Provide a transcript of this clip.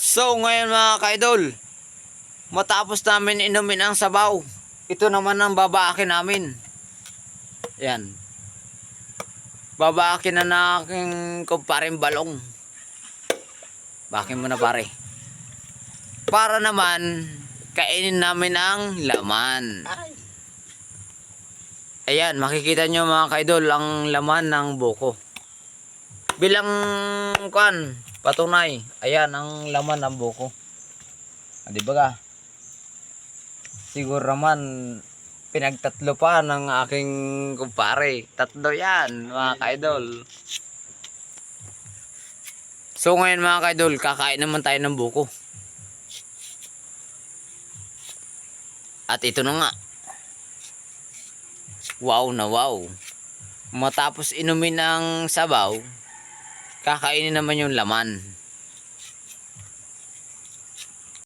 So ngayon mga kaidol, matapos namin inumin ang sabaw, ito naman ang babaakin namin. Yan. Babaakin na na aking kumparing balong. Bakin mo na pare. Para naman kainin namin ang laman. Ayan, makikita nyo mga kaidol ang laman ng buko. Bilang patunay, ayan ang laman ng buko. Di ba ka? Siguro naman pinagtatlo pa ng aking kumpare. Tatlo yan mga kaidol. So ngayon mga kaidol, kakain naman tayo ng buko. At ito na nga. Wow na wow. Matapos inumin ng sabaw, kakainin naman yung laman.